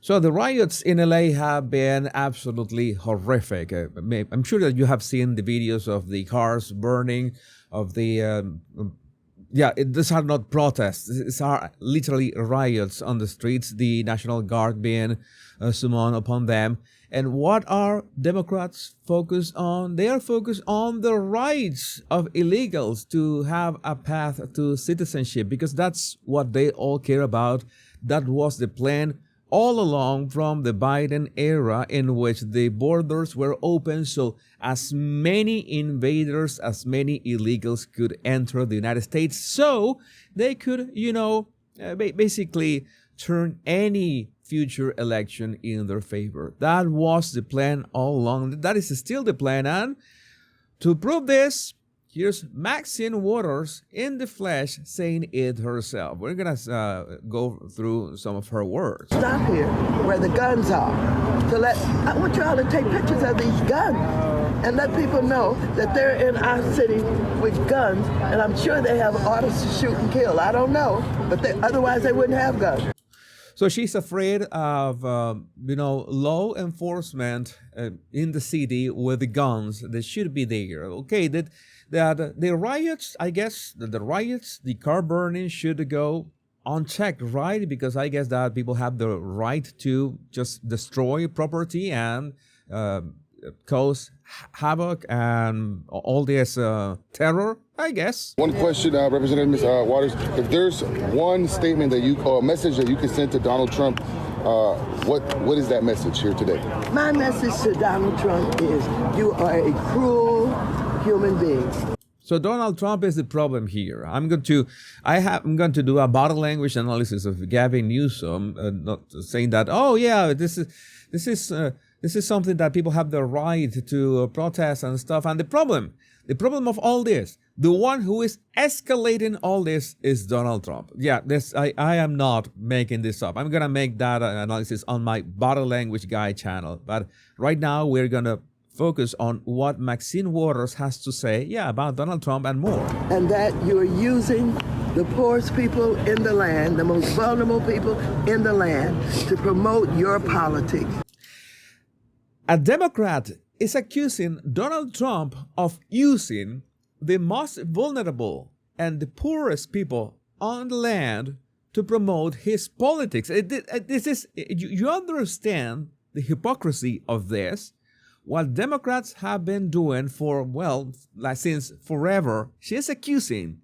So the riots in LA have been absolutely horrific. I'm sure that you have seen the videos of the cars burning, of the these are not protests. These are literally riots on the streets. The National Guard being summoned upon them. And what are Democrats focused on? They are focused on the rights of illegals to have a path to citizenship, because that's what they all care about. That was the plan all along from the Biden era, in which the borders were open so as many invaders, as many illegals could enter the United States, so they could, basically turn any future election in their favor. That was the plan all along. That is still the plan. And to prove this, here's Maxine in the flesh saying it herself. We're going to go through some of her words. Stop here where the guns are. I want you all to take pictures of these guns and let people know that they're in our city with guns. And I'm sure they have orders to shoot and kill. I don't know, but otherwise they wouldn't have guns. So she's afraid of, law enforcement in the city with the guns that should be there. Okay, that the riots, I guess, the car burning should go unchecked, right? Because I guess that people have the right to just destroy property and cause havoc and all this terror, I guess. One question, Representative Ms. Waters, if there's one statement that a message that you can send to Donald Trump, what is that message here today? My message to Donald Trump is you are a cruel human being. So Donald Trump is the problem here. I'm going to do a body language analysis of Gavin Newsom, not saying that, oh yeah, this is something that people have the right to protest and stuff. And the problem of all this, the one who is escalating all this is Donald Trump. Yeah, I am not making this up. I'm going to make that analysis on my body language guy channel. But right now we're going to focus on what Maxine Waters has to say, about Donald Trump and more. And that you're using the poorest people in the land, the most vulnerable people in the land, to promote your politics. A Democrat is accusing Donald Trump of using the most vulnerable and the poorest people on the land to promote his politics. You understand the hypocrisy of this? What Democrats have been doing since forever, she's accusing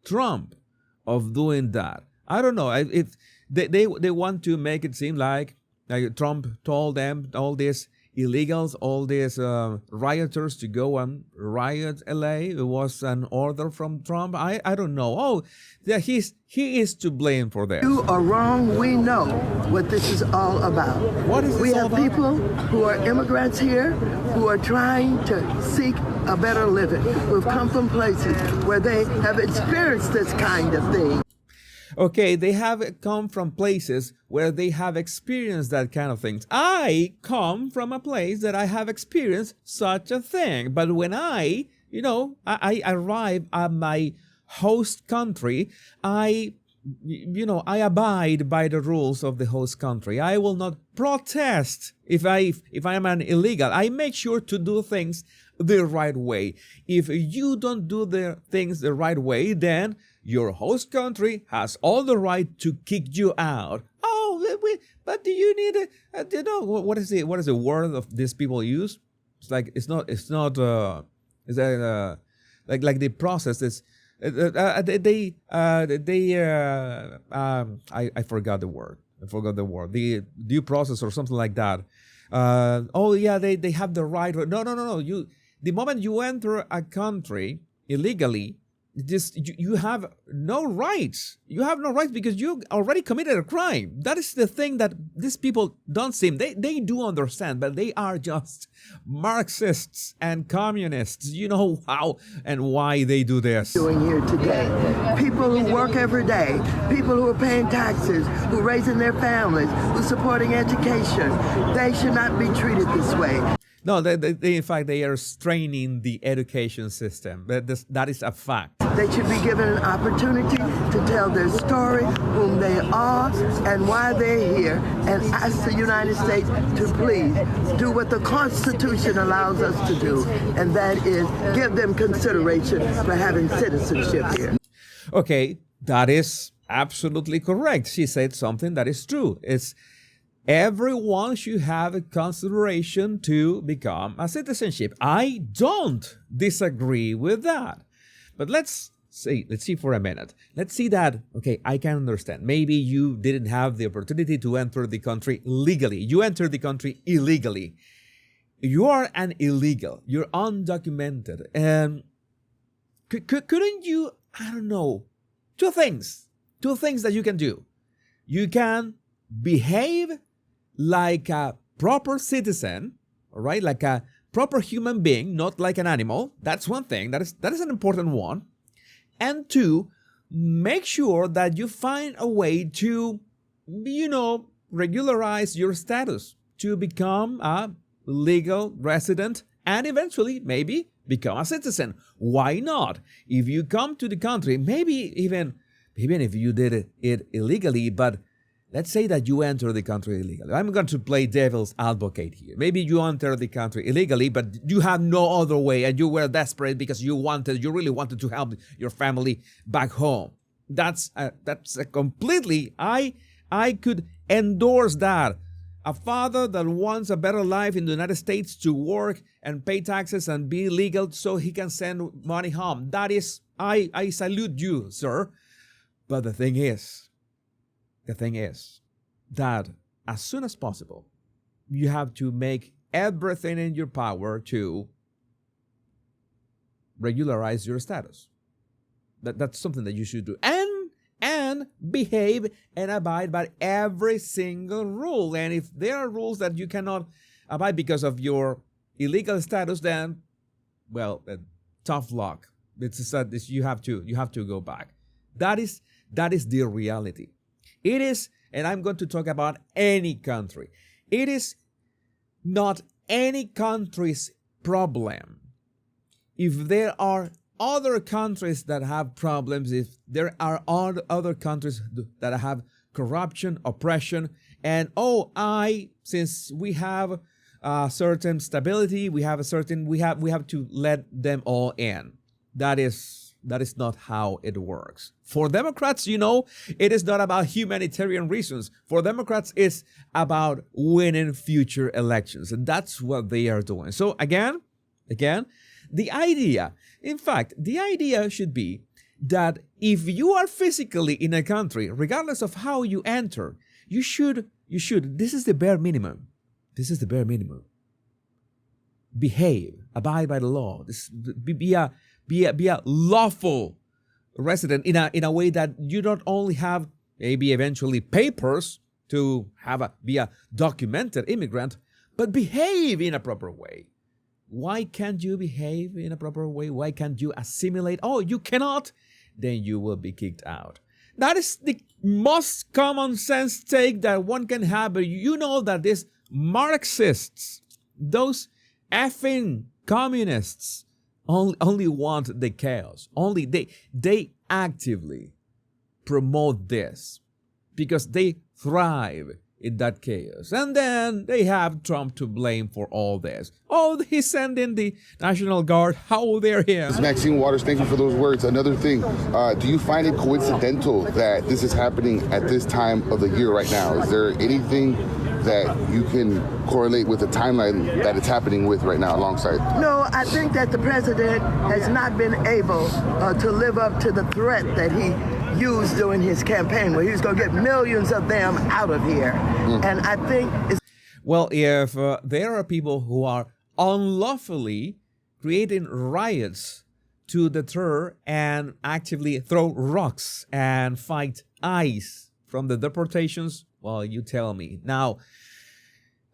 Trump of doing that. I don't know. They want to make it seem like Trump told them, all these illegals, all these rioters to go and riot LA. It was an order from Trump. I don't know. Oh, yeah, he is to blame for that. You are wrong. We know what this is all about. What is this We all have about? people who are immigrants here who are trying to seek a better living, who've come from places where they have experienced this kind of thing. Okay, they have come from places where they have experienced that kind of things. I come from a place that I have experienced such a thing. But when I arrive at my host country, I abide by the rules of the host country. I will not protest if I am an illegal. I make sure to do things the right way. If you don't do the things the right way, then your host country has all the right to kick you out. Oh, but do you need what is the word of these people use? It's like it's not like the process is I forgot the word. The due process or something like that. They have the right. No. The moment you enter a country illegally, you have no rights. You have no rights because you already committed a crime. That is the thing that these people don't seem. They do understand, but they are just Marxists and communists. You know how and why they do this. Doing here today, people who work every day, people who are paying taxes, who are raising their families, who are supporting education, they should not be treated this way. No, they in fact, they are straining the education system. That is a fact. They should be given an opportunity to tell their story, whom they are, and why they're here, and ask the United States to please do what the Constitution allows us to do, and that is give them consideration for having citizenship here. Okay, that is absolutely correct. She said something that is true. It's everyone should have a consideration to become a citizenship. I don't disagree with that. But let's see for a minute. Let's see that, okay, I can understand. Maybe you didn't have the opportunity to enter the country legally. You entered the country illegally. You are an illegal. You're undocumented. And couldn't you, I don't know, two things that you can do. You can behave like a proper citizen, all right, like a proper human being, not like an animal. That's one thing. That is an important one. And two, make sure that you find a way to, regularize your status to become a legal resident and eventually maybe become a citizen. Why not? If you come to the country, maybe even if you did it illegally, but let's say that you enter the country illegally. I'm going to play devil's advocate here. Maybe you enter the country illegally, but you have no other way and you were desperate because you really wanted to help your family back home. That's a completely, I could endorse that. A father that wants a better life in the United States to work and pay taxes and be legal so he can send money home. That is, I salute you, sir. But the thing is that as soon as possible, you have to make everything in your power to regularize your status. That's something that you should do. And behave and abide by every single rule. And if there are rules that you cannot abide because of your illegal status, then, well, tough luck. You have to go back. That is the reality. It is, and I'm going to talk about any country. It is not any country's problem if there are other countries that have problems, if there are other countries that have corruption, oppression, and since we have a certain stability, we have to let them all in. That is not how it works. For Democrats, it is not about humanitarian reasons. For Democrats, it's about winning future elections, and that's what they are doing. So again, the idea should be that if you are physically in a country, regardless of how you enter, you should, this is the bare minimum. Behave, abide by the law. Be a lawful resident in a way that you not only have maybe eventually papers to be a documented immigrant, but behave in a proper way. Why can't you behave in a proper way? Why can't you assimilate? Oh, you cannot? Then you will be kicked out. That is the most common sense take that one can have. But you know that these Marxists, those effing communists, only want the chaos. Only they actively promote this because they thrive in that chaos. And then they have Trump to blame for all this. Oh, he's sending the National Guard. How dare him? Maxine Waters, thank you for those words. Another thing, do you find it coincidental that this is happening at this time of the year right now? Is there anything that you can correlate with the timeline that it's happening with right now alongside? No, I think that the president has not been able to live up to the threat that he used during his campaign, where he was going to get millions of them out of here. And I think it's... Well, if there are people who are unlawfully creating riots to deter and actively throw rocks and fight ICE from the deportations, well, you tell me. Now,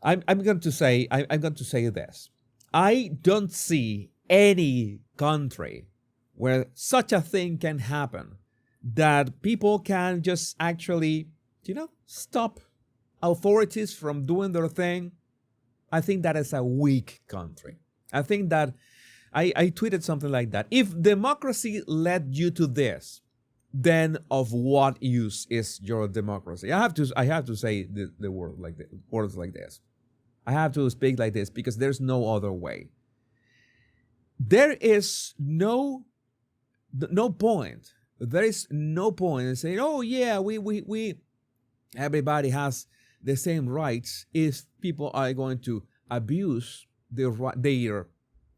I'm going to say this. I don't see any country where such a thing can happen, that people can just actually, stop authorities from doing their thing. I think that is a weak country. I think that I tweeted something like that. If democracy led you to this, then of what use is your democracy? I have to say the word like this, words like this. I have to speak like this because there's no other way. There is no point. There is no point in saying, "Oh yeah, we everybody has the same rights," if people are going to abuse their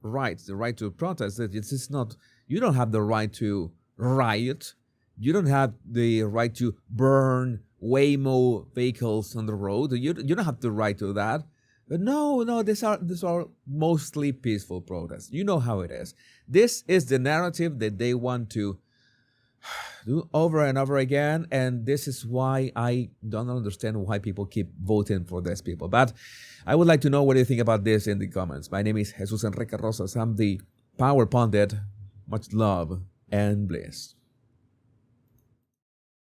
rights, the right to protest. It's just not. You don't have the right to riot. You don't have the right to burn Waymo vehicles on the road. You don't have the right to that. But no, these are mostly peaceful protests. You know how it is. This is the narrative that they want to do over and over again, and this is why I don't understand why people keep voting for these people. But I would like to know what you think about this in the comments. My name is Jesus Enrique Rosas. I'm the Power Pundit. Much love and bliss.